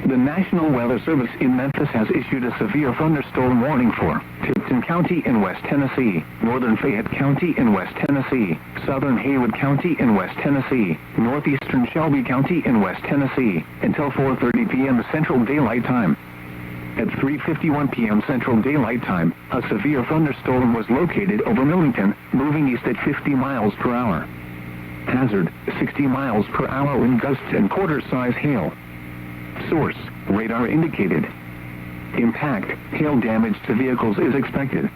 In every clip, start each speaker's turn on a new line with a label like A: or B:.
A: The National Weather Service in Memphis has issued a severe thunderstorm warning for Tipton County in West Tennessee, northern Fayette County in West Tennessee, southern Haywood County in West Tennessee, northeastern Shelby County in West Tennessee, until 4:30 p.m. Central Daylight Time. At 3:51 p.m. Central Daylight Time, a severe thunderstorm was located over Millington, moving east at 50 miles per hour. Hazard, 60 miles per hour wind gusts and quarter-size hail. Source, radar indicated. Impact, hail damage to vehicles is expected.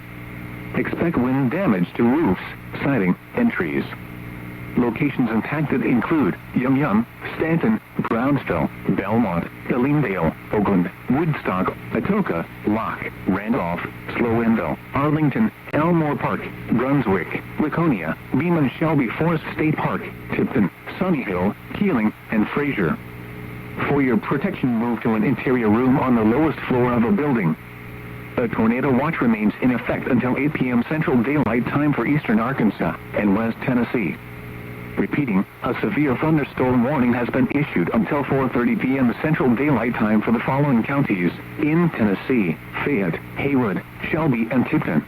A: Expect wind damage to roofs, siding, and trees. Locations impacted include Yum, Stanton, Brownsville, Belmont, Ellendale, Oakland, Woodstock, Atoka, Locke, Randolph, Slowendale, Arlington, Elmore Park, Brunswick, Laconia, Beeman Shelby Forest State Park, Tipton, Sunny Hill, Keeling, and Fraser. For your protection, move to an interior room on the lowest floor of a building. A tornado watch remains in effect until 8 p.m. Central Daylight Time for eastern Arkansas and West Tennessee. Repeating, a severe thunderstorm warning has been issued until 4:30 p.m. Central Daylight Time for the following counties in Tennessee: Fayette, Haywood, Shelby, and Tipton.